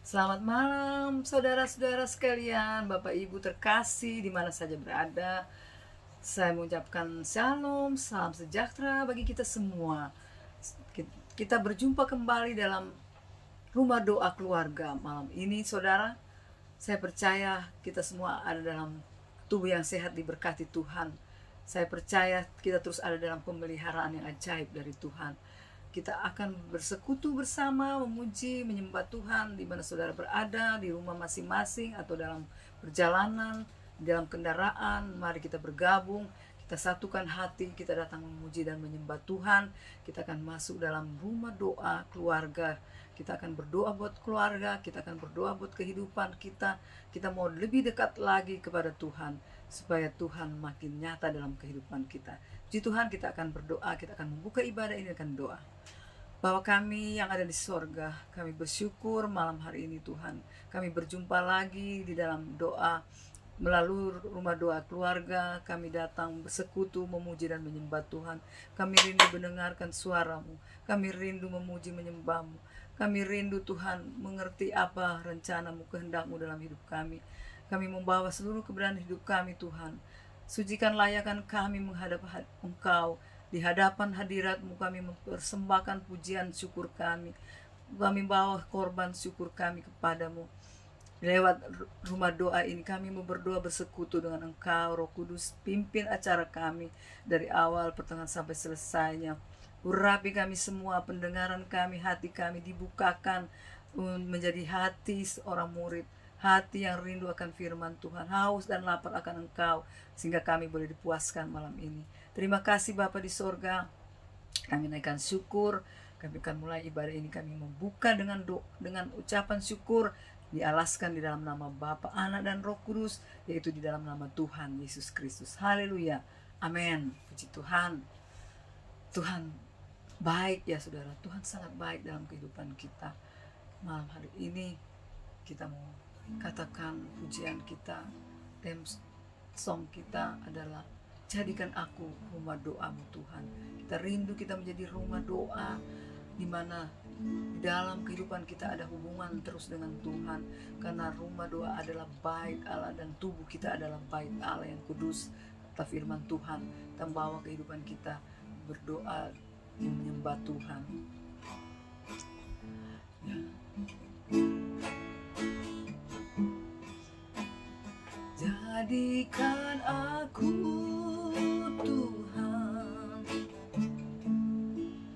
Selamat malam saudara-saudara sekalian, Bapak Ibu terkasih di mana saja berada. Saya mengucapkan shalom, salam sejahtera bagi kita semua. Kita berjumpa kembali dalam rumah doa keluarga malam ini, saudara. Saya percaya kita semua ada dalam tubuh yang sehat diberkati Tuhan. Saya percaya kita terus ada dalam pemeliharaan yang ajaib dari Tuhan. Kita akan bersekutu bersama, memuji, menyembah Tuhan di mana saudara berada, di rumah masing-masing atau dalam perjalanan, dalam kendaraan. Mari kita bergabung, kita satukan hati, kita datang memuji dan menyembah Tuhan. Kita akan masuk dalam rumah doa keluarga. Kita akan berdoa buat keluarga, kita akan berdoa buat kehidupan kita. Kita mau lebih dekat lagi kepada Tuhan, supaya Tuhan makin nyata dalam kehidupan kita. Puji Tuhan, kita akan berdoa, kita akan membuka ibadah ini dengan doa. Bapa kami yang ada di sorga, kami bersyukur malam hari ini Tuhan. Kami berjumpa lagi di dalam doa, melalui rumah doa keluarga. Kami datang bersekutu, memuji dan menyembah Tuhan. Kami rindu mendengarkan suara-Mu. Kami rindu memuji menyembah-Mu. Kami rindu Tuhan mengerti apa rencana-Mu, kehendak-Mu dalam hidup kami. Kami membawa seluruh kebenaran hidup kami Tuhan. Sucikan layakan kami menghadap Engkau. Di hadapan hadirat-Mu kami mempersembahkan pujian syukur kami. Kami bawa korban syukur kami kepadamu. Lewat rumah doa ini kami mau berdoa bersekutu dengan Engkau, Roh Kudus. Pimpin acara kami dari awal pertengahan sampai selesainya. Urapi kami semua, pendengaran kami, hati kami dibukakan menjadi hati seorang murid, hati yang rindu akan firman Tuhan, haus dan lapar akan Engkau, sehingga kami boleh dipuaskan malam ini. Terima kasih Bapa di sorga. Kami naikkan syukur. Kami akan mulai ibadah ini, kami membuka dengan ucapan syukur, dialaskan di dalam nama Bapa, Anak dan Roh Kudus, yaitu di dalam nama Tuhan Yesus Kristus. Haleluya. Amin. Puji Tuhan. Tuhan baik ya saudara. Tuhan sangat baik dalam kehidupan kita. Malam hari ini kita mau katakan pujian kita, theme song kita adalah jadikan aku rumah doa-Mu Tuhan. Kita rindu kita menjadi rumah doa, di mana di dalam kehidupan kita ada hubungan terus dengan Tuhan. Karena rumah doa adalah bait Allah dan tubuh kita adalah bait Allah yang kudus. Kata firman Tuhan, kita bawa kehidupan kita berdoa menyembah Tuhan. Ya. Jadikan aku Tuhan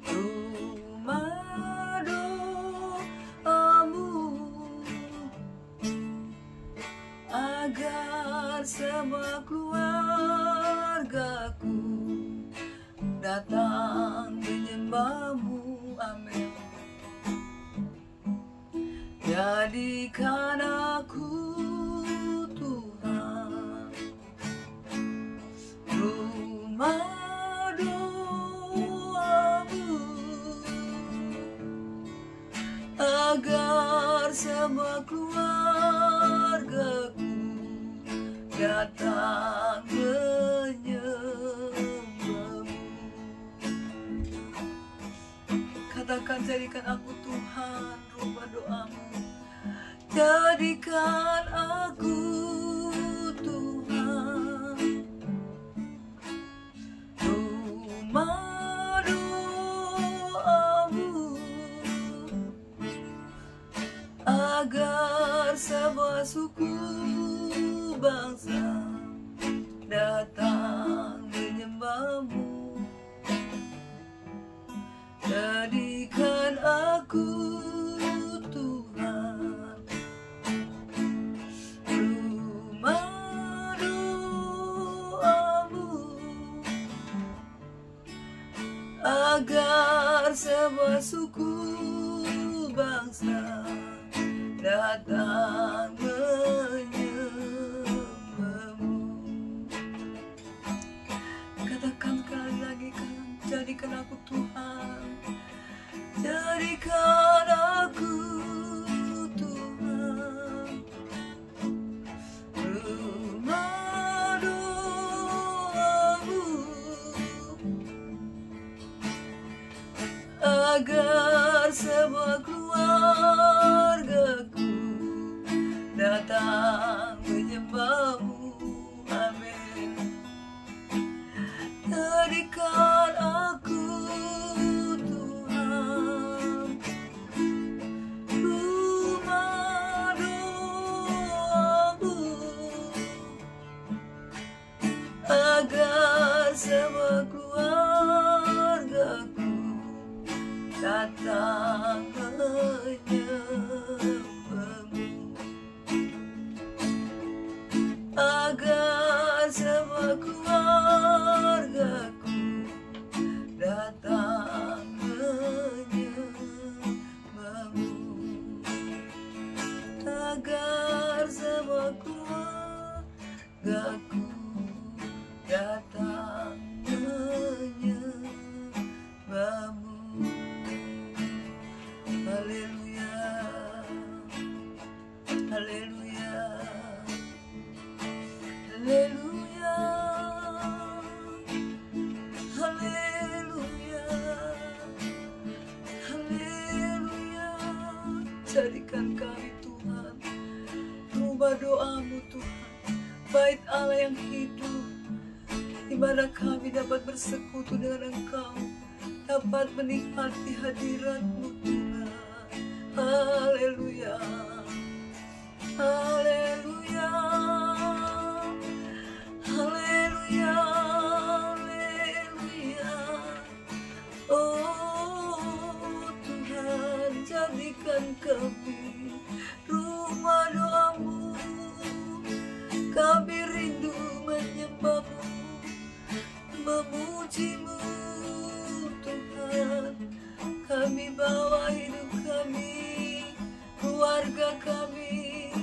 rumah doa-Mu, agar semua keluargaku datang menyembah-Mu. Amin. Jadikan aku Tuhan rumah doa-Mu, agar semua keluargaku datang menyembah-Mu. Katakan, jadikan aku Tuhan rumah doa-Mu. Jadikan aku Tuhan rumah doa-Mu, agar semua suku bangsa datang menyembah-Mu. Jadikan aku Tuhan rumah doa-Mu, agar semua suku bangsa datang menyembah-Mu. Katakan sekali lagi, kan, jadikan aku Tuhan. Jadikan aku Tuhan rumah doa-Mu, agar semua keluargaku Aku datang menyembahmu. Haleluya, haleluya, haleluya, haleluya, haleluya. Jadikan kami Tuhan rumah doamu Tuhan, bait Allah yang hidup, di mana kami dapat bersekutu dengan Engkau, dapat menikmati hadirat-Mu Tuhan. Haleluya, haleluya, haleluya, haleluya. Oh Tuhan, jadikan kami rumah doamu. Kami rindu menyembahmu, memujimu Tuhan. Kami bawa hidup kami, keluarga kami,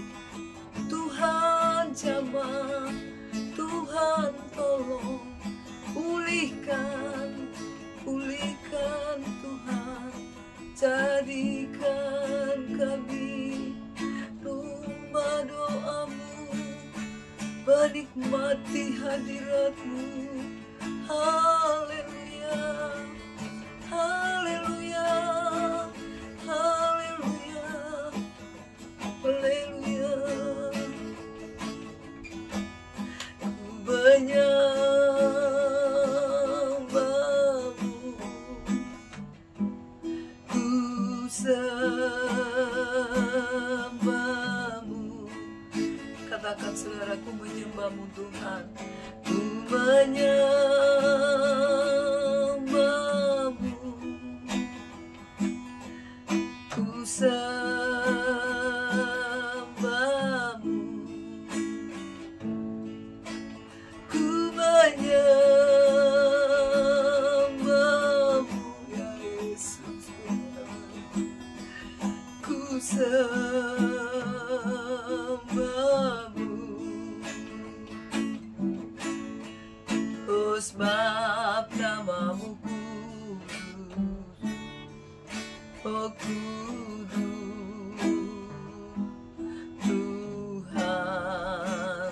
Tuhan jamah, Tuhan tolong pulihkan, pulihkan Tuhan. Jadikan kami rumah doamu, menikmati hadirat-Mu. Haleluya, haleluya, haleluya, haleluya. Ku menyembahmu, ku sembahmu. Katakan saudaraku, menyembahmu Tuhan. Ku menyembahmu, ku sembahmu, ku menyembahmu ya Yesus Tuhan. Ku sembahmu, oh sebab namamu kudus, oh kudus Tuhan.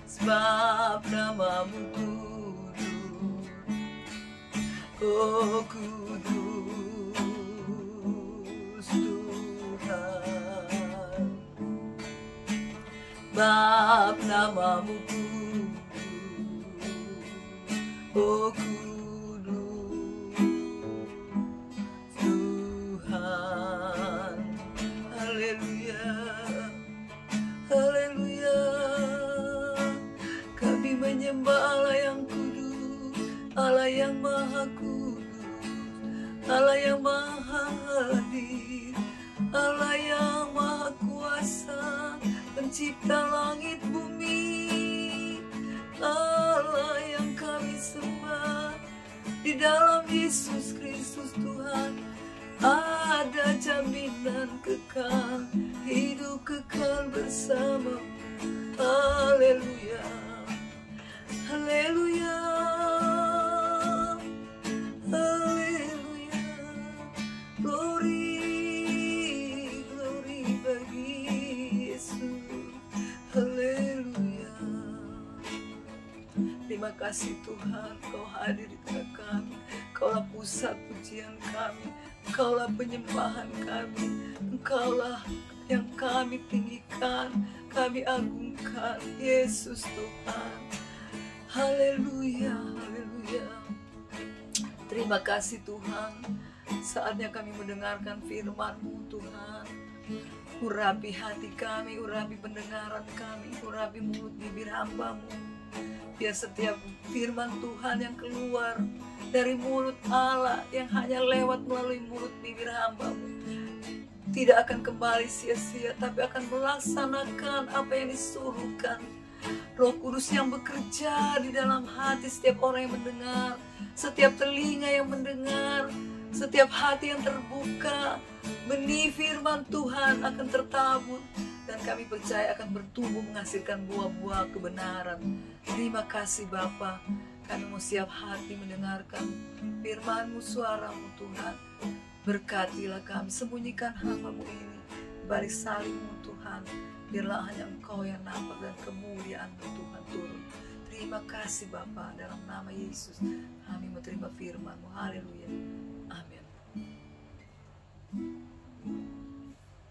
Sebab namamu kudus, oh kudus Tuhan. Sebab namamu kudus, oh kudus Tuhan. Haleluya, haleluya. Kami menyembah Allah yang kudus, Allah yang maha kudus, Allah yang maha hadir, Allah yang maha kuasa, pencipta langit bumi. Allah yang kami sembah, di dalam Yesus Kristus Tuhan ada jaminan kekal, hidup kekal bersama. Haleluya, haleluya, haleluya. Glory, glory bagi Yesus. Haleluya. Terima kasih Tuhan, Kau hadir di tengah kami. Kaulah pusat pujian kami, Engkaulah penyembahan kami, Engkaulah yang kami tinggikan, kami agungkan, Yesus Tuhan. Haleluya, haleluya. Terima kasih Tuhan, saatnya kami mendengarkan firman-Mu Tuhan. Urapi hati kami, urapi pendengaran kami, urapi mulut bibir hamba-Mu. Biar setiap firman Tuhan yang keluar dari mulut Allah, yang hanya lewat melalui mulut bibir hamba-Mu, tidak akan kembali sia-sia, tapi akan melaksanakan apa yang disuruhkan. Roh Kudus yang bekerja di dalam hati setiap orang yang mendengar, setiap telinga yang mendengar, setiap hati yang terbuka, benih firman Tuhan akan tertabur dan kami percaya akan bertumbuh menghasilkan buah-buah kebenaran. Terima kasih Bapa, kami mau siap hati mendengarkan firman-Mu, suara-Mu Tuhan. Berkatilah kami, sembunyikan hamba-Mu ini balik salib-Mu Tuhan. Biarlah hanya Engkau yang nampak dan kemuliaan-Mu Tuhan turun. Terima kasih Bapa, dalam nama Yesus kami menerima firman-Mu. Haleluya. Amin.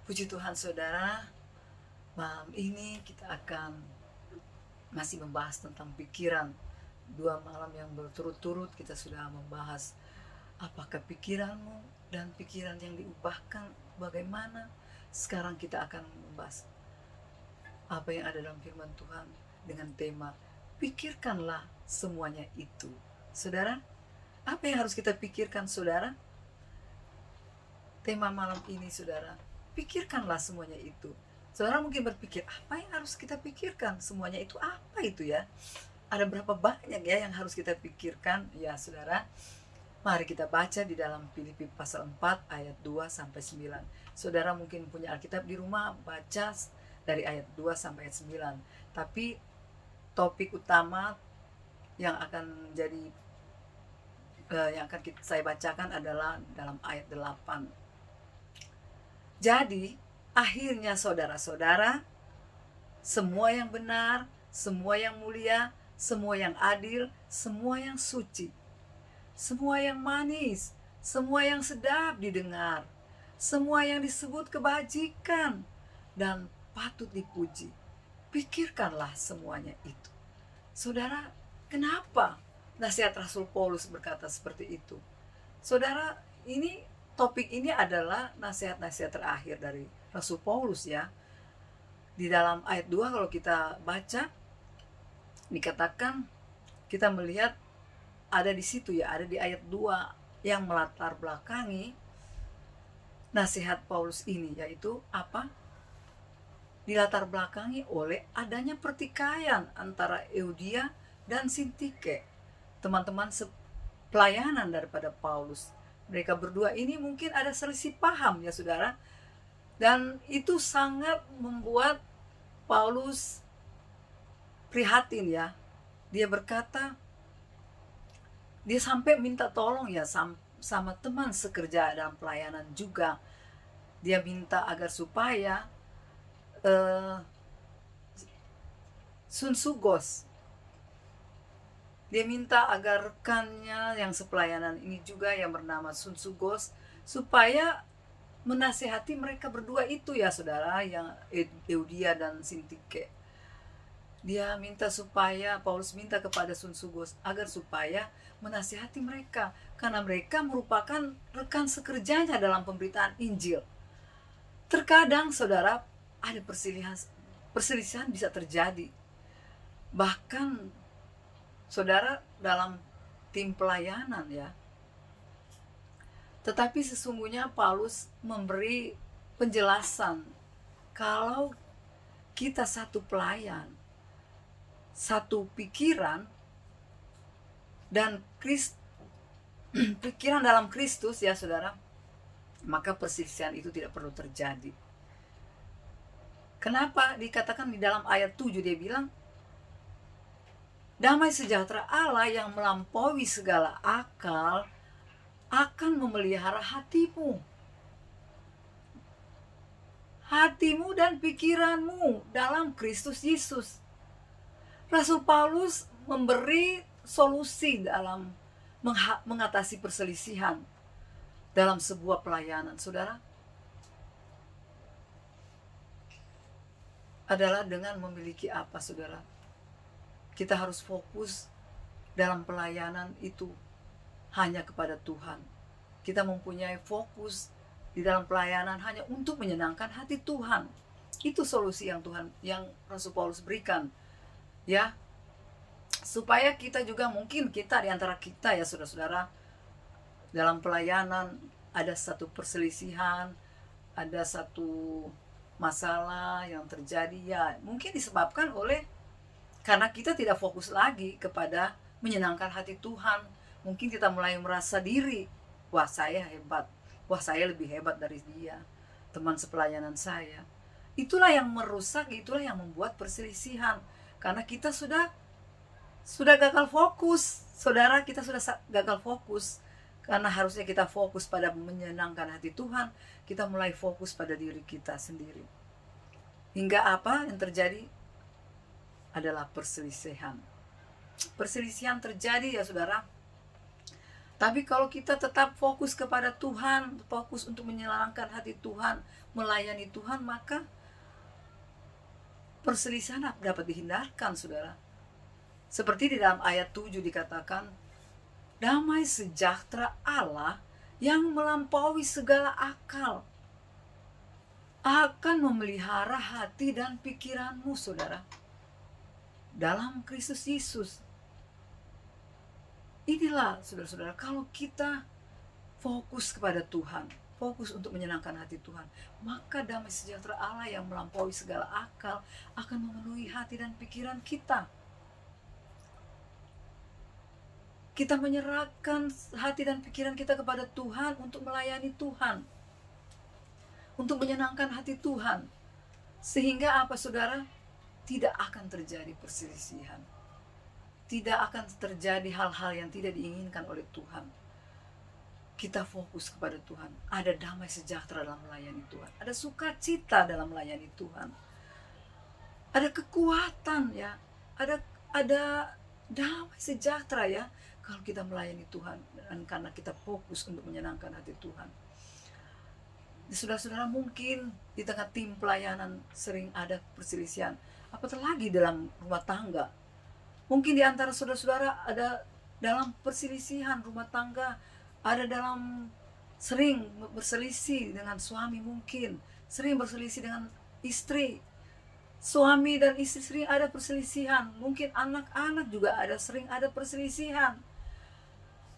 Puji Tuhan saudara, malam ini kita akan masih membahas tentang pikiran. 2 malam yang berturut-turut kita sudah membahas apakah pikiranmu dan pikiran yang diubahkan bagaimana. Sekarang kita akan membahas apa yang ada dalam firman Tuhan dengan tema pikirkanlah semuanya itu. Saudara, apa yang harus kita pikirkan saudara? Tema malam ini saudara, pikirkanlah semuanya itu. Saudara mungkin berpikir, apa yang harus kita pikirkan? Semuanya itu apa itu ya? Ada berapa banyak ya yang harus kita pikirkan? Ya saudara, mari kita baca di dalam Filipi pasal 4 ayat 2-9. Saudara mungkin punya Alkitab di rumah, baca dari ayat 2 sampai ayat 9. Tapi topik utama yang akan saya bacakan adalah dalam ayat 8. Jadi, akhirnya saudara-saudara, semua yang benar, semua yang mulia, semua yang adil, semua yang suci, semua yang manis, semua yang sedap didengar, semua yang disebut kebajikan dan patut dipuji, pikirkanlah semuanya itu. Saudara, kenapa nasihat Rasul Paulus berkata seperti itu? Saudara, topik ini adalah nasihat-nasihat terakhir dari Rasul Paulus ya. Di dalam ayat 2 kalau kita baca, dikatakan, kita melihat ada di situ ya, ada di ayat 2 yang melatar belakangi nasihat Paulus ini, yaitu apa? Dilatar belakangi oleh adanya pertikaian antara Euodia dan Sintike, teman-teman pelayanan daripada Paulus. Mereka berdua ini mungkin ada selisih paham ya saudara. Dan itu sangat membuat Paulus prihatin ya. Dia berkata, dia sampai minta tolong ya sama teman sekerja dalam pelayanan juga. Dia minta agar supaya Sunsugos, dia minta agar rekannya yang sepelayanan ini juga yang bernama Sunsugos supaya menasihati mereka berdua itu ya saudara, yang Euodia dan Sintike. Dia minta supaya, Paulus minta kepada Sunsugos agar supaya menasihati mereka, karena mereka merupakan rekan sekerjanya dalam pemberitaan Injil. Terkadang saudara, ada perselisihan bisa terjadi. Bahkan saudara dalam tim pelayanan ya. Tetapi sesungguhnya Paulus memberi penjelasan kalau kita satu pelayan, satu pikiran dan pikiran dalam Kristus ya saudara, maka perselisihan itu tidak perlu terjadi. Kenapa? Dikatakan di dalam ayat 7 dia bilang, damai sejahtera Allah yang melampaui segala akal akan memelihara hatimu. Hatimu dan pikiranmu dalam Kristus Yesus. Rasul Paulus memberi solusi dalam mengatasi perselisihan dalam sebuah pelayanan. Saudara, adalah dengan memiliki apa saudara? Kita harus fokus dalam pelayanan itu hanya kepada Tuhan. Kita mempunyai fokus di dalam pelayanan hanya untuk menyenangkan hati Tuhan. Itu solusi yang Rasul Paulus berikan. Ya. Supaya kita juga, mungkin kita di antara kita ya saudara-saudara, dalam pelayanan ada satu perselisihan, ada satu masalah yang terjadi ya, mungkin disebabkan oleh karena kita tidak fokus lagi kepada menyenangkan hati Tuhan. Mungkin kita mulai merasa diri, wah saya hebat, wah saya lebih hebat dari dia, teman sepelayanan saya. itulah yang merusak, itulah yang membuat perselisihan. Karena kita sudah gagal fokus, saudara, kita sudah gagal fokus. Karena harusnya kita fokus pada menyenangkan hati Tuhan, kita mulai fokus pada diri kita sendiri. Hingga apa yang terjadi adalah perselisihan. Perselisihan terjadi ya saudara. Tapi kalau kita tetap fokus kepada Tuhan, fokus untuk menyenangkan hati Tuhan, melayani Tuhan, maka perselisihan dapat dihindarkan, saudara. Seperti di dalam ayat 7 dikatakan, damai sejahtera Allah yang melampaui segala akal akan memelihara hati dan pikiranmu, saudara, dalam Kristus Yesus. Inilah saudara-saudara, kalau kita fokus kepada Tuhan, fokus untuk menyenangkan hati Tuhan, maka damai sejahtera Allah yang melampaui segala akal akan memenuhi hati dan pikiran kita. Kita menyerahkan hati dan pikiran kita kepada Tuhan untuk melayani Tuhan, untuk menyenangkan hati Tuhan. Sehingga apa saudara? Tidak akan terjadi perselisihan. Tidak akan terjadi hal-hal yang tidak diinginkan oleh Tuhan. Kita fokus kepada Tuhan. Ada damai sejahtera dalam melayani Tuhan. Ada sukacita dalam melayani Tuhan. Ada kekuatan ya. Ada damai sejahtera ya. Kalau kita melayani Tuhan. Dan karena kita fokus untuk menyenangkan hati Tuhan. Saudara-saudara, mungkin di tengah tim pelayanan sering ada perselisihan. Apatah lagi dalam rumah tangga. Mungkin di antara saudara-saudara ada dalam perselisihan rumah tangga, ada dalam sering berselisih dengan suami, mungkin sering berselisih dengan istri. Suami dan istri sering ada perselisihan, mungkin anak-anak juga sering ada perselisihan.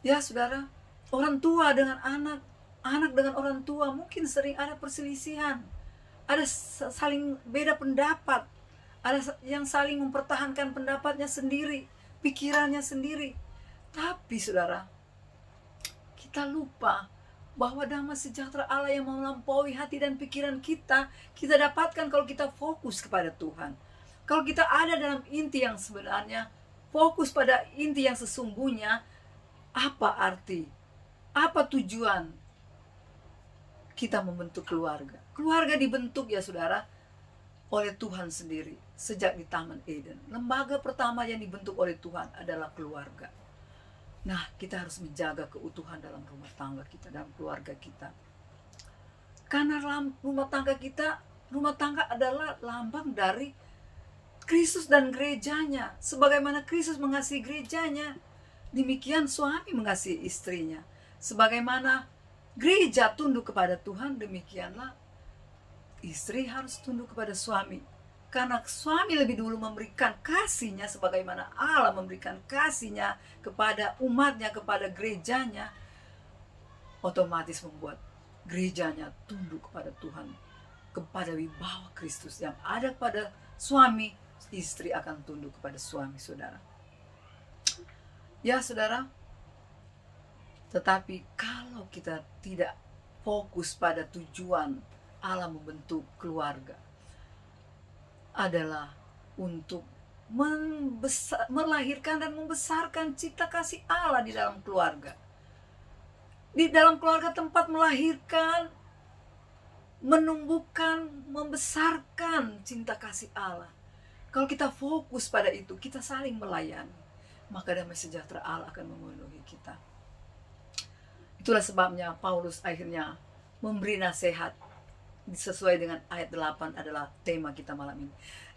Ya saudara, orang tua dengan anak, anak dengan orang tua mungkin sering ada perselisihan. Ada saling beda pendapat. Ada yang saling mempertahankan pendapatnya sendiri, pikirannya sendiri. Tapi saudara, kita lupa bahwa damai sejahtera Allah yang melampaui hati dan pikiran kita dapatkan kalau kita fokus kepada Tuhan. Kalau kita ada dalam inti yang sebenarnya, fokus pada inti yang sesungguhnya, apa arti, apa tujuan kita membentuk keluarga. Keluarga dibentuk ya saudara, oleh Tuhan sendiri sejak di Taman Eden. Lembaga pertama yang dibentuk oleh Tuhan adalah keluarga. Nah, kita harus menjaga keutuhan dalam rumah tangga kita, dalam keluarga kita. Karena dalam rumah tangga kita, rumah tangga adalah lambang dari Kristus dan gerejanya. Sebagaimana Kristus mengasihi gerejanya, demikian suami mengasihi istrinya. Sebagaimana gereja tunduk kepada Tuhan, demikianlah istri harus tunduk kepada suami. Karena suami lebih dulu memberikan kasihnya sebagaimana Allah memberikan kasihnya kepada umatnya, kepada gerejanya, otomatis membuat gerejanya tunduk kepada Tuhan, kepada wibawa Kristus yang ada pada suami. Istri akan tunduk kepada suami, saudara. Ya saudara, tetapi kalau kita tidak fokus pada tujuan Allah membentuk keluarga adalah untuk melahirkan dan membesarkan cipta kasih Allah di dalam keluarga. Di dalam keluarga tempat melahirkan, menumbuhkan, membesarkan cinta kasih Allah. Kalau kita fokus pada itu, kita saling melayani, maka damai sejahtera Allah akan memenuhi kita. Itulah sebabnya Paulus akhirnya memberi nasihat sesuai dengan ayat 8 adalah tema kita malam ini.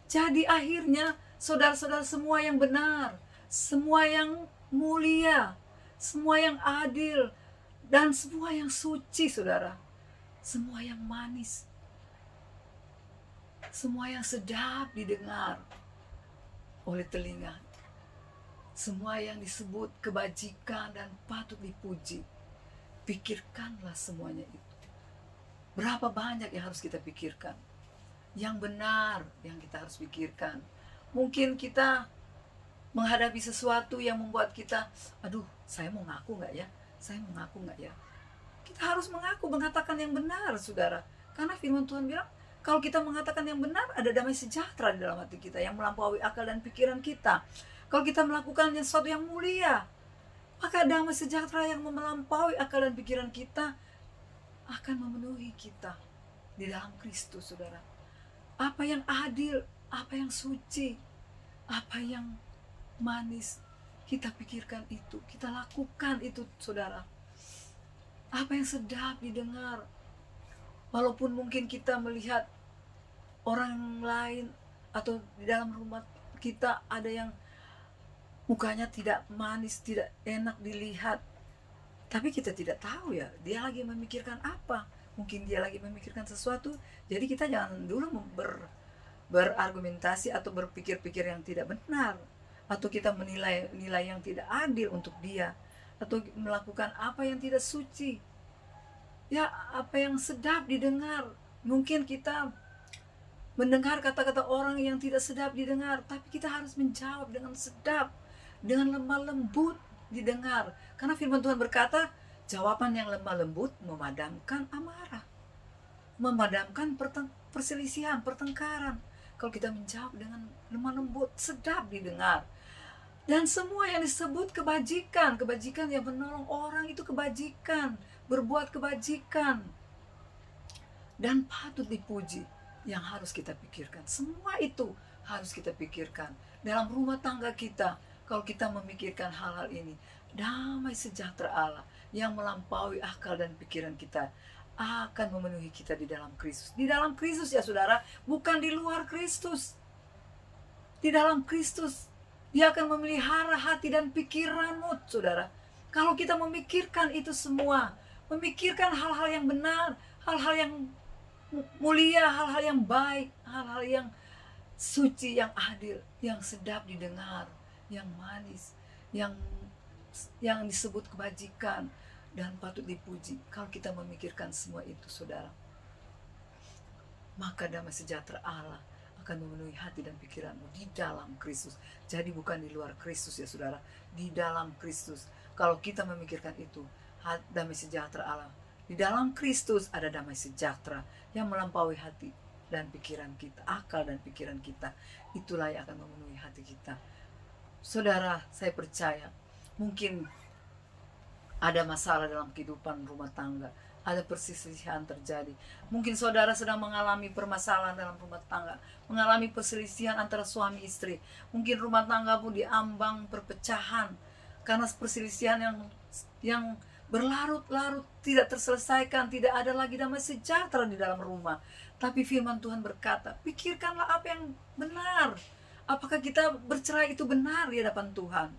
Jadi akhirnya saudara-saudara semua yang benar, semua yang mulia, semua yang adil, dan semua yang suci, saudara, semua yang manis, semua yang sedap didengar oleh telinga, semua yang disebut kebajikan dan patut dipuji, pikirkanlah semuanya itu. Berapa banyak yang harus kita pikirkan? Yang benar yang kita harus pikirkan. Mungkin kita menghadapi sesuatu yang membuat kita, aduh, saya mau ngaku nggak ya? Saya mau ngaku nggak ya? Kita harus mengaku, mengatakan yang benar, saudara. Karena firman Tuhan bilang, Kalau kita mengatakan yang benar, ada damai sejahtera di dalam hati kita yang melampaui akal dan pikiran kita. Kalau kita melakukan sesuatu yang mulia, maka damai sejahtera yang melampaui akal dan pikiran kita akan memenuhi kita di dalam Kristus, saudara. Apa yang adil, apa yang suci, apa yang manis, kita pikirkan itu, kita lakukan itu, saudara. Apa yang sedap didengar, walaupun mungkin kita melihat orang lain atau di dalam rumah kita ada yang mukanya tidak manis, tidak enak dilihat, tapi kita tidak tahu ya dia lagi memikirkan apa. Mungkin dia lagi memikirkan sesuatu. Jadi kita jangan dulu berargumentasi atau berpikir-pikir yang tidak benar, atau kita menilai yang tidak adil untuk dia, atau melakukan apa yang tidak suci. Ya, apa yang sedap didengar. Mungkin kita mendengar kata-kata orang yang tidak sedap didengar, tapi kita harus menjawab dengan sedap, dengan lemah lembut didengar. Karena firman Tuhan berkata, jawaban yang lemah lembut memadamkan amarah, memadamkan perselisihan, pertengkaran. Kalau kita menjawab dengan lemah lembut, sedap didengar. Dan semua yang disebut kebajikan, kebajikan yang menolong orang itu kebajikan, berbuat kebajikan dan patut dipuji, yang harus kita pikirkan. Semua itu harus kita pikirkan dalam rumah tangga kita. Kalau kita memikirkan hal-hal ini, damai sejahtera Allah yang melampaui akal dan pikiran kita akan memenuhi kita di dalam Kristus. Di dalam Kristus ya saudara, bukan di luar Kristus. Di dalam Kristus, Dia akan memelihara hati dan pikiranmu, saudara. Kalau kita memikirkan itu semua, memikirkan hal-hal yang benar, hal-hal yang mulia, hal-hal yang baik, hal-hal yang suci, yang adil, yang sedap didengar, yang manis, yang disebut kebajikan dan patut dipuji. Kalau kita memikirkan semua itu, saudara, maka damai sejahtera Allah akan memenuhi hati dan pikiranmu di dalam Kristus. Jadi bukan di luar Kristus ya saudara, di dalam Kristus. Kalau kita memikirkan itu, damai sejahtera Allah, di dalam Kristus ada damai sejahtera yang melampaui hati dan pikiran kita, akal dan pikiran kita. Itulah yang akan memenuhi hati kita. Saudara, saya percaya mungkin ada masalah dalam kehidupan rumah tangga, ada perselisihan terjadi. Mungkin saudara sedang mengalami permasalahan dalam rumah tangga, mengalami perselisihan antara suami istri. Mungkin rumah tanggamu diambang perpecahan karena perselisihan yang berlarut-larut, tidak terselesaikan, tidak ada lagi damai sejahtera di dalam rumah. Tapi firman Tuhan berkata, pikirkanlah apa yang benar. Apakah kita bercerai itu benar di hadapan Tuhan?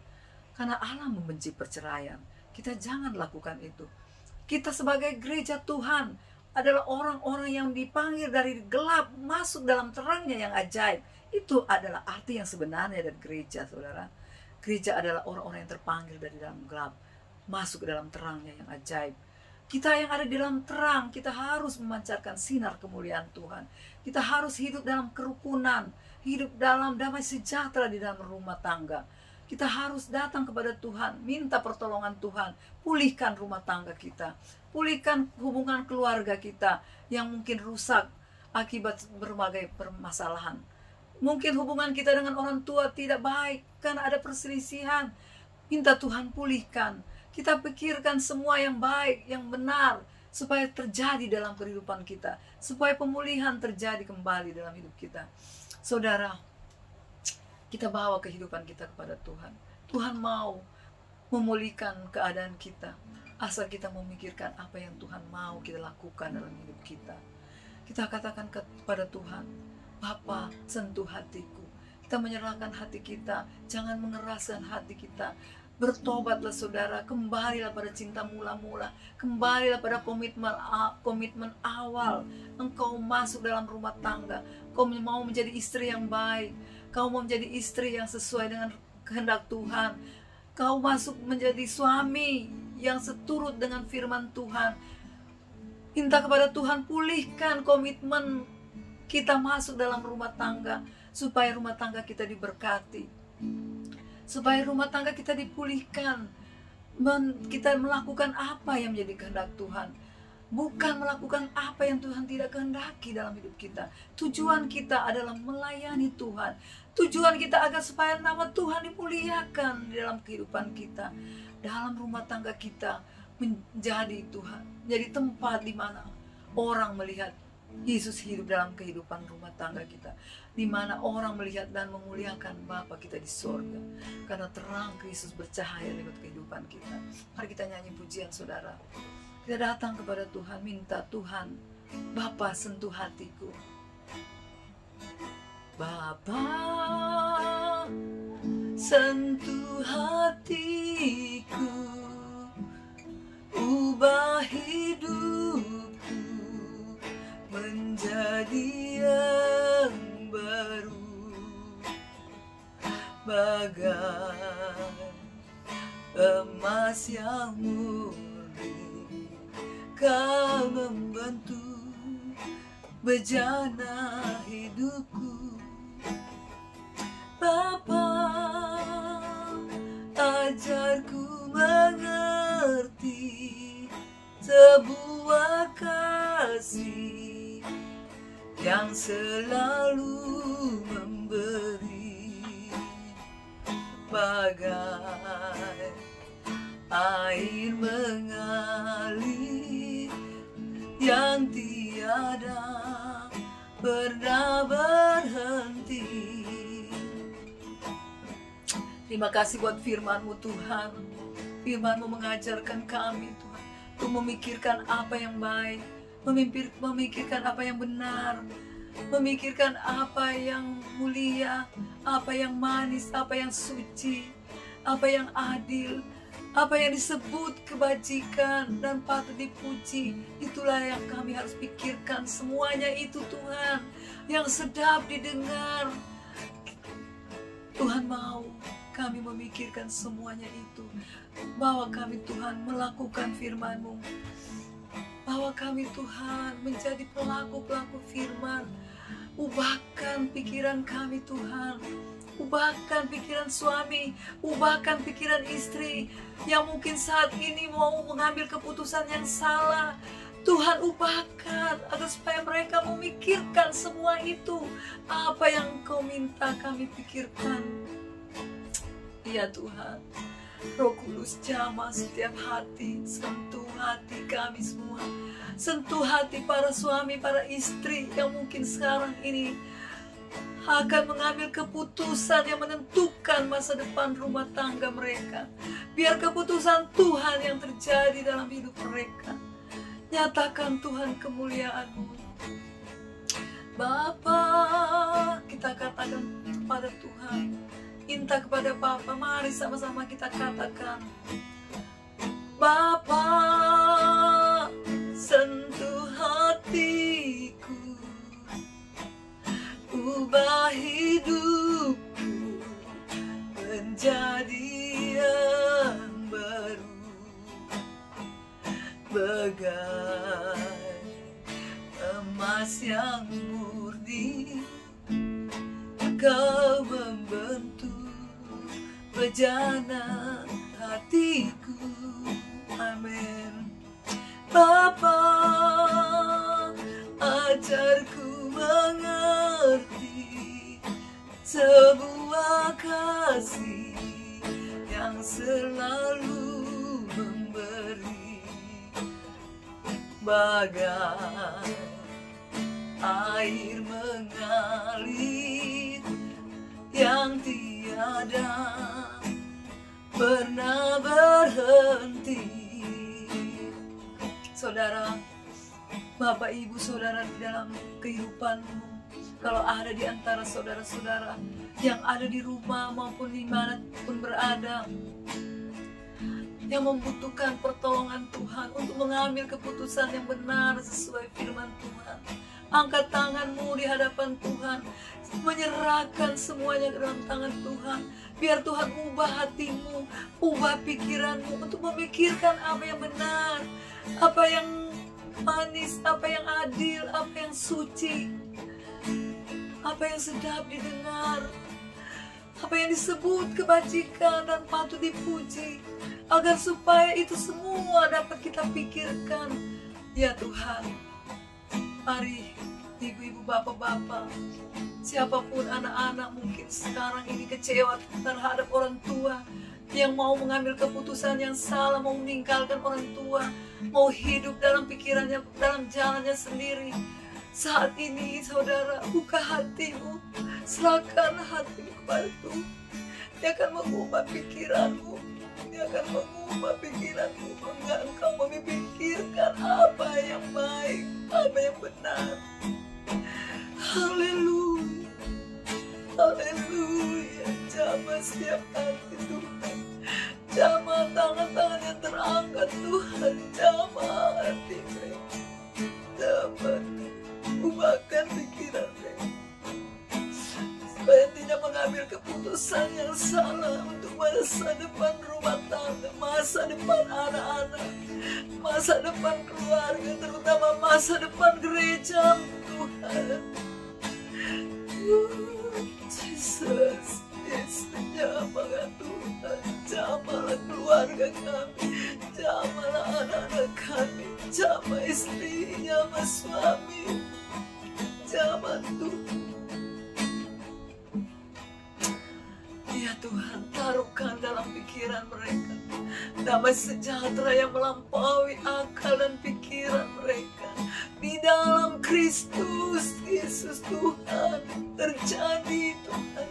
Karena Allah membenci perceraian. Kita jangan lakukan itu. Kita sebagai gereja Tuhan adalah orang-orang yang dipanggil dari gelap masuk dalam terangnya yang ajaib. Itu adalah arti yang sebenarnya dari gereja, saudara. Gereja adalah orang-orang yang terpanggil dari dalam gelap masuk ke dalam terangnya yang ajaib. Kita yang ada di dalam terang, kita harus memancarkan sinar kemuliaan Tuhan. Kita harus hidup dalam kerukunan, hidup dalam damai sejahtera di dalam rumah tangga. Kita harus datang kepada Tuhan, minta pertolongan Tuhan, pulihkan rumah tangga kita, pulihkan hubungan keluarga kita yang mungkin rusak akibat berbagai permasalahan. Mungkin hubungan kita dengan orang tua tidak baik karena ada perselisihan. Minta Tuhan pulihkan. Kita pikirkan semua yang baik, yang benar, supaya terjadi dalam kehidupan kita, supaya pemulihan terjadi kembali dalam hidup kita. Saudara, kita bawa kehidupan kita kepada Tuhan. Tuhan mau memulihkan keadaan kita, asal kita memikirkan apa yang Tuhan mau kita lakukan dalam hidup kita. Kita katakan kepada Tuhan, Bapa, sentuh hatiku. Kita menyerahkan hati kita, jangan mengeraskan hati kita. Bertobatlah saudara, kembalilah pada cinta mula-mula, kembalilah pada komitmen awal. Engkau masuk dalam rumah tangga, kau mau menjadi istri yang baik, kau mau menjadi istri yang sesuai dengan kehendak Tuhan, kau masuk menjadi suami yang seturut dengan firman Tuhan. Minta kepada Tuhan, pulihkan komitmen kita masuk dalam rumah tangga, supaya rumah tangga kita diberkati, supaya rumah tangga kita dipulihkan. Kita melakukan apa yang menjadi kehendak Tuhan. bukan melakukan apa yang Tuhan tidak kehendaki dalam hidup kita. Tujuan kita adalah melayani Tuhan. Tujuan kita agar supaya nama Tuhan dimuliakan di dalam kehidupan kita, dalam rumah tangga kita, menjadi Tuhan, jadi tempat di mana orang melihat Yesus hidup dalam kehidupan rumah tangga kita, di mana orang melihat dan memuliakan Bapa kita di sorga, karena terang Kristus bercahaya lewat kehidupan kita. Mari kita nyanyi pujian, saudara. Kita datang kepada Tuhan, minta Tuhan, Bapa sentuh hatiku. Bapa sentuh hatiku, ubah hidupku menjadi yang baru, bagai emas yang murni. Kau membentuk bejana hidupku. Bapa, ajarku mengerti sebuah kasih yang selalu memberi, bagai air mengalir yang tiada pernah berhenti. Terima kasih buat firman-Mu Tuhan. Firman-Mu mengajarkan kami Tuhan untuk memikirkan apa yang baik, memikirkan apa yang benar, memikirkan apa yang mulia, apa yang manis, apa yang suci, apa yang adil, apa yang disebut kebajikan dan patut dipuji. Itulah yang kami harus pikirkan. Semuanya itu Tuhan yang sedap didengar. Tuhan mau kami memikirkan semuanya itu. Bawa kami Tuhan melakukan firman-Mu. Bawa kami Tuhan menjadi pelaku-pelaku firman. Ubahkan pikiran kami Tuhan. Ubahkan pikiran suami, ubahkan pikiran istri yang mungkin saat ini mau mengambil keputusan yang salah. Tuhan ubahkan agar supaya mereka memikirkan semua itu. Apa yang Kau minta kami pikirkan. Ya Tuhan, Roh Kudus jamah setiap hati, sentuh hati kami semua. Sentuh hati para suami, para istri yang mungkin sekarang ini akan mengambil keputusan yang menentukan masa depan rumah tangga mereka. Biar keputusan Tuhan yang terjadi dalam hidup mereka. Nyatakan Tuhan kemuliaan-Mu. Bapa, kita katakan kepada Tuhan, minta kepada Bapa, mari sama-sama kita katakan, Bapa, sentuh hatiku, ubah hidupku menjadi yang baru, bagai emas yang murni. Kau membentuk bejana hatiku. Amin. Bapa, ajarku mengerti sebuah kasih yang selalu memberi, bagai air mengalir yang tiada pernah berhenti. Saudara, Bapak Ibu Saudara di dalam kehidupanmu, kalau ada di antara saudara-saudara yang ada di rumah maupun dimanapun berada, yang membutuhkan pertolongan Tuhan untuk mengambil keputusan yang benar sesuai firman Tuhan, angkat tanganmu di hadapan Tuhan, menyerahkan semuanya ke dalam tangan Tuhan. Biar Tuhan ubah hatimu, ubah pikiranmu untuk memikirkan apa yang benar, apa yang manis, apa yang adil, apa yang suci, apa yang sedap didengar, apa yang disebut kebajikan dan patut dipuji, agar supaya itu semua dapat kita pikirkan Ya Tuhan, mari ibu-ibu, bapak-bapak, siapapun anak-anak mungkin sekarang ini kecewa terhadap orang tua yang mau mengambil keputusan yang salah, mau meninggalkan orang tua, mau hidup dalam pikirannya, dalam jalannya sendiri. Saat ini saudara, buka hatimu, serahkan hatimu kepada Tuhan. Dia akan mengubah pikiranmu, Dia akan mengubah pikiranmu, hingga engkau memikirkan apa yang baik, apa yang benar. Haleluya, haleluya. Jamah setiap hati Tuhan, jamah tangan-tangan yang terangkat Tuhan, jamah hati mereka, jamah, ubahkan pikiran mereka supaya tidak mengambil keputusan yang salah untuk masa depan rumah tangga, masa depan anak-anak, masa depan keluarga, terutama masa depan gereja Tuhan. Jesus, Yesus, jamahlah Tuhan, jamahlah keluarga kami, jamahlah anak-anak kami, jamah istri, jamah suami, jamah Tuhan. Ya Tuhan, taruhkan dalam pikiran mereka damai sejahtera yang melampaui akal dan pikiran mereka. Di dalam Kristus Yesus Tuhan, terjadi Tuhan,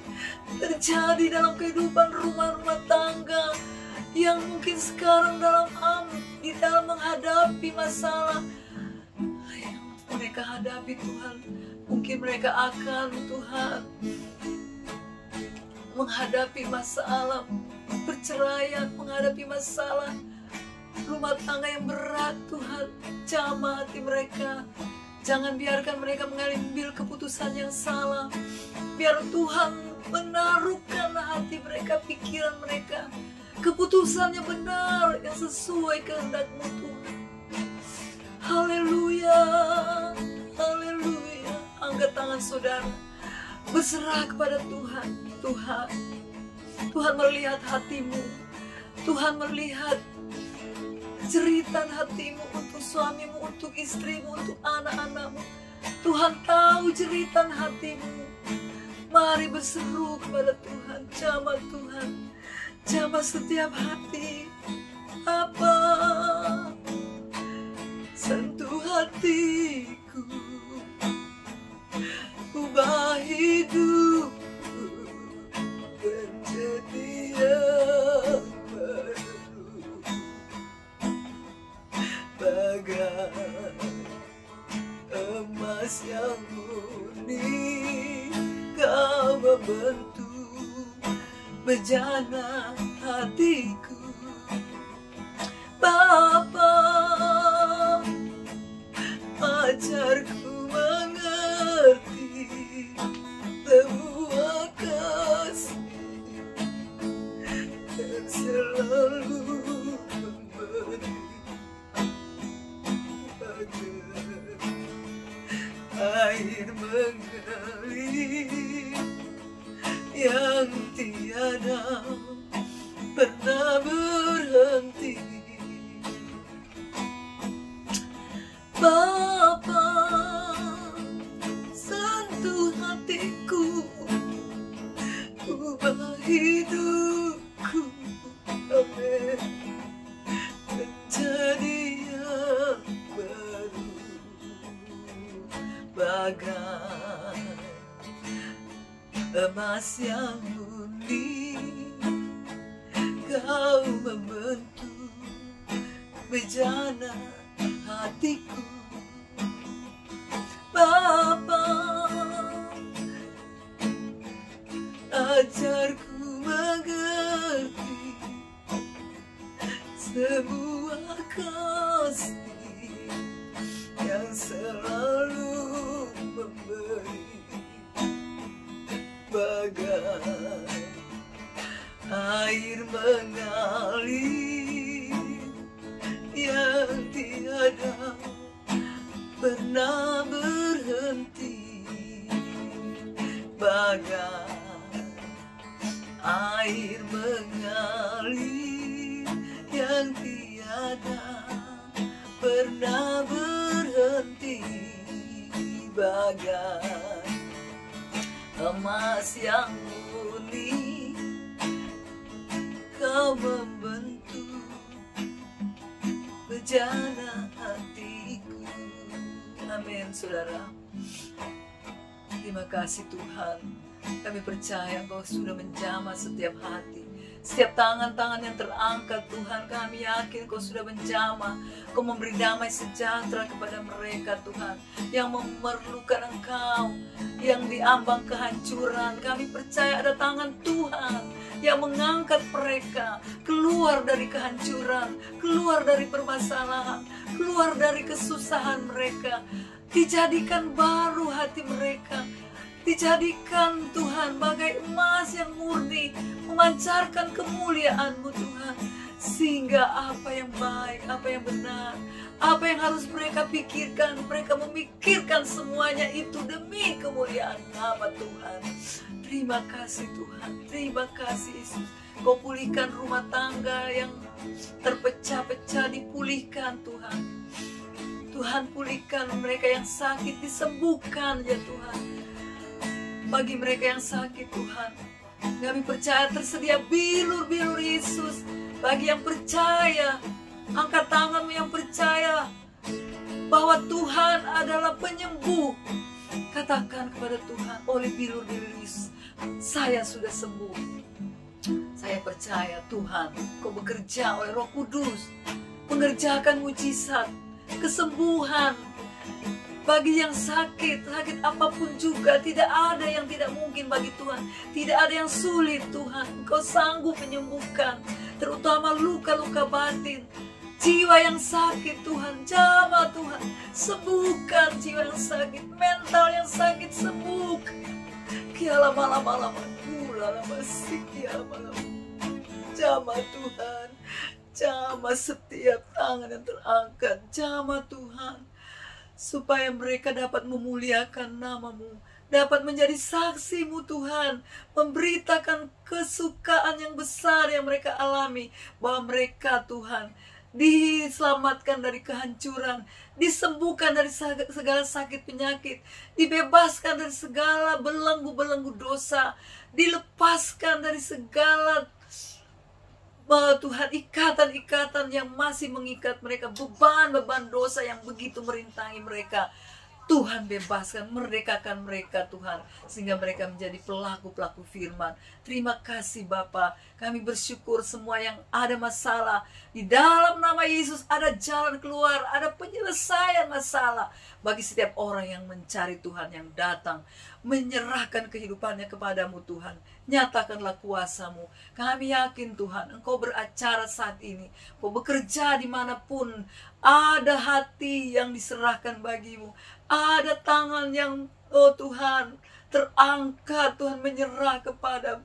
terjadi dalam kehidupan rumah-rumah tangga yang mungkin sekarang di dalam menghadapi masalah yang mereka hadapi Tuhan. Mungkin mereka akan Tuhan menghadapi masalah perceraian, menghadapi masalah rumah tangga yang berat Tuhan. Jamah hati mereka, jangan biarkan mereka mengambil keputusan yang salah. Biar Tuhan menaruhkan hati mereka, pikiran mereka, keputusannya benar yang sesuai kehendak-Mu Tuhan. Haleluya, haleluya. Angkat tangan saudara, berserah kepada Tuhan. Tuhan melihat hatimu, Tuhan melihat jeritan hatimu untuk suamimu, untuk istrimu, untuk anak-anakmu. Tuhan tahu jeritan hatimu. Mari berseru kepada Tuhan, jamah Tuhan, jamah setiap hati. Apa? Sentuh hatiku, ubah hidup menjadi yang baru, bagai emas yang murni. Kau membentuk bejana hatiku, Bapa, ajarku mengerti semua kasih dan selalu memberi agar air mengalir yang tiada pernah berhenti. Bapa, sentuh hatiku, ubah hidupku, amin, menjadi yang baru, bagai emas yang murni. Kau membentuk bejana hatiku, Bapa, ajarku mengerti semua kasih yang selalu memberi, bagai air mengalir yang tiada pernah berhenti, bagai air mengalir yang tiada pernah berhenti. bagai emas yang murni, Kau membentuk bejana hatiku. Amin, saudara. Terima kasih Tuhan. Kami percaya Engkau sudah menjamah setiap hati, setiap tangan-tangan yang terangkat. Tuhan, kami yakin Kau sudah menjamah. Kau memberi damai sejahtera kepada mereka, Tuhan, yang memerlukan Engkau, yang diambang kehancuran. Kami percaya ada tangan Tuhan yang mengangkat mereka keluar dari kehancuran, keluar dari permasalahan, keluar dari kesusahan mereka. Dijadikan baru hati mereka, dijadikan Tuhan bagai emas yang murni, memancarkan kemuliaan-Mu Tuhan. Sehingga apa yang baik, apa yang benar, apa yang harus mereka pikirkan, mereka memikirkan semuanya itu demi kemuliaan nama Tuhan. Terima kasih Tuhan, terima kasih Yesus. Kau pulihkan rumah tangga yang terpecah-pecah, dipulihkan Tuhan. Tuhan, pulihkan mereka yang sakit, disembuhkan ya Tuhan. Bagi mereka yang sakit Tuhan, kami percaya tersedia bilur-bilur Yesus. Bagi yang percaya, angkat tanganmu yang percaya bahwa Tuhan adalah penyembuh. Katakan kepada Tuhan, oleh bilur-bilur Yesus, saya sudah sembuh. Saya percaya Tuhan, Kau bekerja oleh Roh Kudus, mengerjakan mujizat, kesembuhan. Bagi yang sakit, sakit apapun juga, tidak ada yang tidak mungkin bagi Tuhan. Tidak ada yang sulit Tuhan. Engkau sanggup menyembuhkan, terutama luka-luka batin. Jiwa yang sakit Tuhan, jamah Tuhan. Sembuhkan jiwa yang sakit, mental yang sakit, sembuhkan. Kiala malam-malam, kula masih kiala malam. Jamah Tuhan, jamah setiap tangan yang terangkat, jamah Tuhan. Supaya mereka dapat memuliakan nama-Mu, dapat menjadi saksi-Mu Tuhan, memberitakan kesukaan yang besar yang mereka alami, bahwa mereka Tuhan diselamatkan dari kehancuran, disembuhkan dari segala sakit penyakit, dibebaskan dari segala belenggu-belenggu dosa, dilepaskan dari segala Tuhan, ikatan-ikatan yang masih mengikat mereka, beban-beban dosa yang begitu merintangi mereka. Tuhan, bebaskan, merdekakan mereka Tuhan, sehingga mereka menjadi pelaku-pelaku firman. Terima kasih Bapa. Kami bersyukur semua yang ada masalah, di dalam nama Yesus ada jalan keluar, ada penyelesaian masalah bagi setiap orang yang mencari Tuhan, yang datang menyerahkan kehidupannya kepadamu Tuhan. Nyatakanlah kuasa-Mu. Kami yakin Tuhan, Engkau beracara saat ini, Engkau bekerja dimanapun. Ada hati yang diserahkan bagi-Mu, ada tangan yang Tuhan terangkat, Tuhan menyerah kepadamu.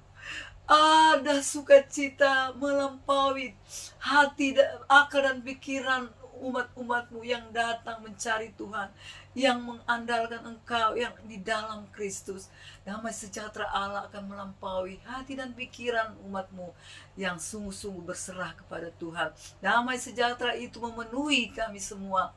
Ada sukacita melampaui hati, akal dan pikiran umat-umat-Mu yang datang mencari Tuhan, yang mengandalkan Engkau, yang di dalam Kristus. Damai sejahtera Allah akan melampaui hati dan pikiran umat-Mu yang sungguh-sungguh berserah kepada Tuhan. Damai sejahtera itu memenuhi kami semua,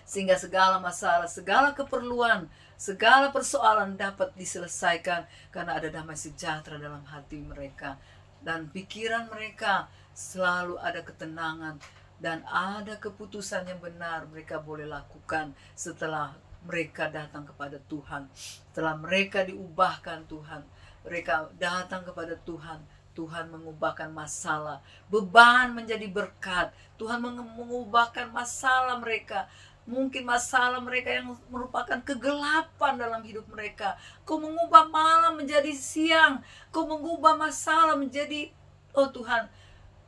sehingga segala masalah, segala keperluan, segala persoalan dapat diselesaikan, karena ada damai sejahtera dalam hati mereka. Dan pikiran mereka selalu ada ketenangan, dan ada keputusan yang benar mereka boleh lakukan setelah mereka datang kepada Tuhan. Setelah mereka diubahkan Tuhan, mereka datang kepada Tuhan. Tuhan mengubahkan masalah, beban menjadi berkat. Tuhan mengubahkan masalah mereka. Mungkin masalah mereka yang merupakan kegelapan dalam hidup mereka, Kau mengubah malam menjadi siang. Kau mengubah masalah menjadi, oh Tuhan,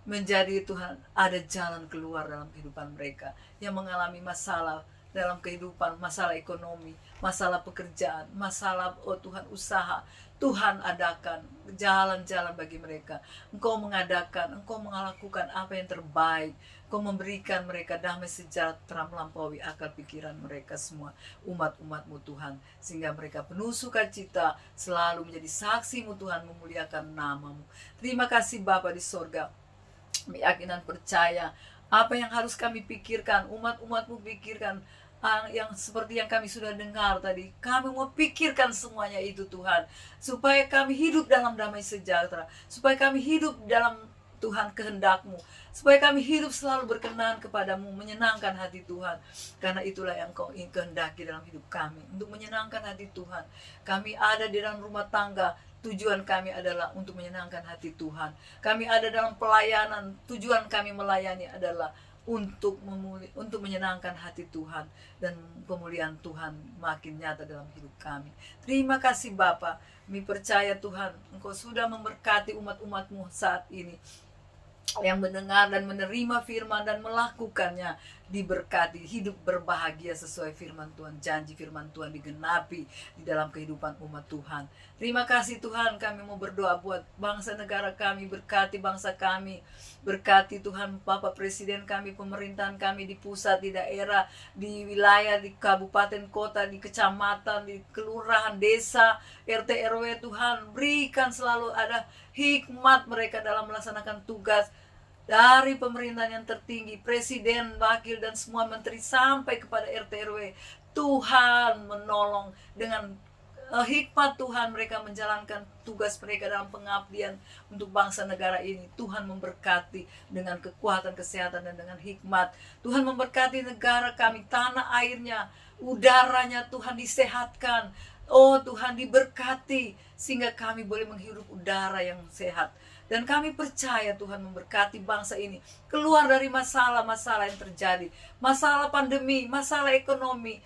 menjadi Tuhan ada jalan keluar dalam kehidupan mereka yang mengalami masalah dalam kehidupan, masalah ekonomi, masalah pekerjaan, masalah Tuhan usaha. Tuhan adakan jalan-jalan bagi mereka. Engkau mengadakan, Engkau melakukan apa yang terbaik. Engkau memberikan mereka damai sejahtera melampaui akal pikiran mereka semua, umat-umat-Mu Tuhan, sehingga mereka penuh sukacita, selalu menjadi saksi-Mu Tuhan, memuliakan nama-Mu. Terima kasih Bapa di sorga. Kami yakin dan percaya apa yang harus kami pikirkan, umat-umat-Mu pikirkan, yang seperti yang kami sudah dengar tadi. Kami mau pikirkan semuanya itu Tuhan, supaya kami hidup dalam damai sejahtera, supaya kami hidup dalam Tuhan kehendak-Mu, supaya kami hidup selalu berkenan kepadamu, menyenangkan hati Tuhan. Karena itulah yang Kau kehendaki dalam hidup kami, untuk menyenangkan hati Tuhan. Kami ada di dalam rumah tangga, tujuan kami adalah untuk menyenangkan hati Tuhan. Kami ada dalam pelayanan, tujuan kami melayani adalah untuk menyenangkan hati Tuhan, dan pemulihan Tuhan makin nyata dalam hidup kami. Terima kasih Bapa. Kami percaya Tuhan, Engkau sudah memberkati umat-umat-Mu saat ini, yang mendengar dan menerima firman dan melakukannya, diberkati, hidup berbahagia sesuai firman Tuhan. Janji firman Tuhan digenapi di dalam kehidupan umat Tuhan. Terima kasih Tuhan. Kami mau berdoa buat bangsa negara kami, berkati bangsa kami, berkati Tuhan Bapak Presiden kami, pemerintahan kami di pusat, di daerah, di wilayah, di kabupaten, kota, di kecamatan, di kelurahan, desa, RT RW. Tuhan, berikan selalu ada hikmat mereka dalam melaksanakan tugas, dari pemerintahan yang tertinggi, presiden, wakil, dan semua menteri sampai kepada RT RW. Tuhan menolong dengan hikmat Tuhan mereka menjalankan tugas mereka dalam pengabdian untuk bangsa negara ini. Tuhan memberkati dengan kekuatan, kesehatan, dan dengan hikmat. Tuhan memberkati negara kami, tanah airnya, udaranya Tuhan disehatkan. Oh Tuhan, diberkati sehingga kami boleh menghirup udara yang sehat. Dan kami percaya Tuhan memberkati bangsa ini keluar dari masalah-masalah yang terjadi, masalah pandemi, masalah ekonomi.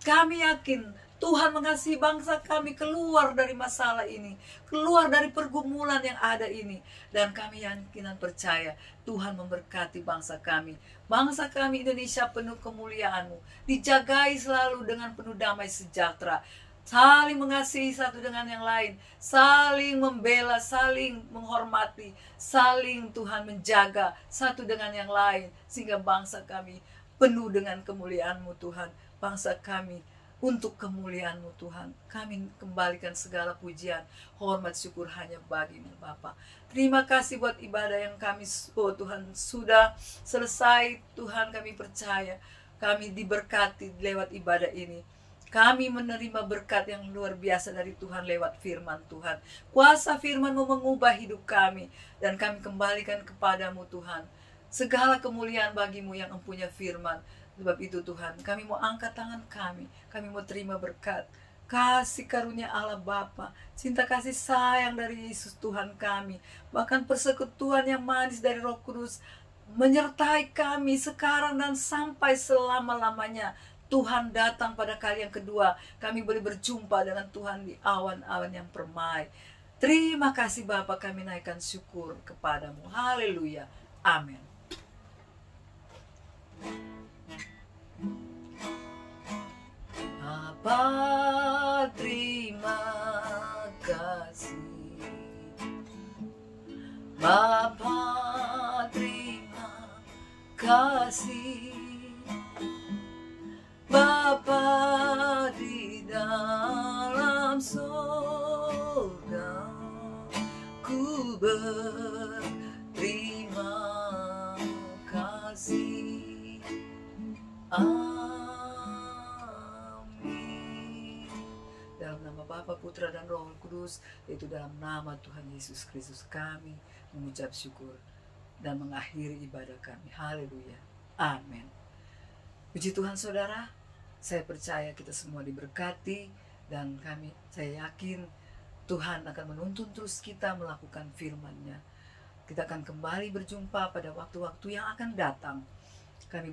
Kami yakin Tuhan mengasihi bangsa kami keluar dari masalah ini, keluar dari pergumulan yang ada ini. Dan kami yakin dan percaya Tuhan memberkati bangsa kami. Bangsa kami Indonesia penuh kemuliaan-Mu, dijagai selalu dengan penuh damai sejahtera, saling mengasihi satu dengan yang lain, saling membela, saling menghormati, saling Tuhan menjaga satu dengan yang lain, sehingga bangsa kami penuh dengan kemuliaan-Mu Tuhan. Bangsa kami untuk kemuliaan-Mu Tuhan. Kami kembalikan segala pujian, hormat, syukur hanya bagi-Mu Bapa. Terima kasih buat ibadah yang kami, oh Tuhan, sudah selesai. Tuhan, kami percaya kami diberkati lewat ibadah ini. Kami menerima berkat yang luar biasa dari Tuhan lewat firman Tuhan. Kuasa firman-Mu mengubah hidup kami, dan kami kembalikan kepadamu Tuhan. Segala kemuliaan bagi-Mu yang empunya firman. Sebab itu Tuhan, kami mau angkat tangan kami mau terima berkat, kasih karunia Allah Bapa, cinta kasih sayang dari Yesus Tuhan kami, bahkan persekutuan yang manis dari Roh Kudus menyertai kami sekarang dan sampai selama-lamanya. Tuhan datang pada kali yang kedua, kami boleh berjumpa dengan Tuhan di awan-awan yang permai. Terima kasih Bapa, kami naikkan syukur kepadamu. Haleluya. Amin. Bapa, terima kasih. Bapa, terima kasih. Bapa di dalam surga, ku berterima kasih. Amin. Dalam nama Bapa, Putra, dan Roh Kudus, yaitu dalam nama Tuhan Yesus Kristus, kami mengucap syukur dan mengakhiri ibadah kami. Haleluya. Amin. Puji Tuhan saudara, saya percaya kita semua diberkati, dan saya yakin Tuhan akan menuntun terus kita melakukan firman-Nya. Kita akan kembali berjumpa pada waktu-waktu yang akan datang. Kami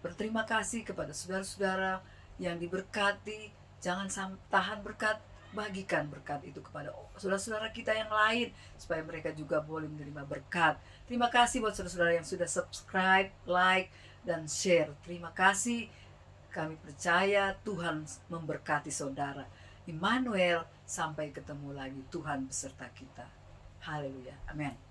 berterima kasih kepada saudara-saudara yang diberkati. Jangan tahan berkat, bagikan berkat itu kepada saudara-saudara kita yang lain, supaya mereka juga boleh menerima berkat. Terima kasih buat saudara-saudara yang sudah subscribe, like, dan share. Terima kasih. Kami percaya Tuhan memberkati saudara. Immanuel, sampai ketemu lagi. Tuhan beserta kita. Haleluya. Amin.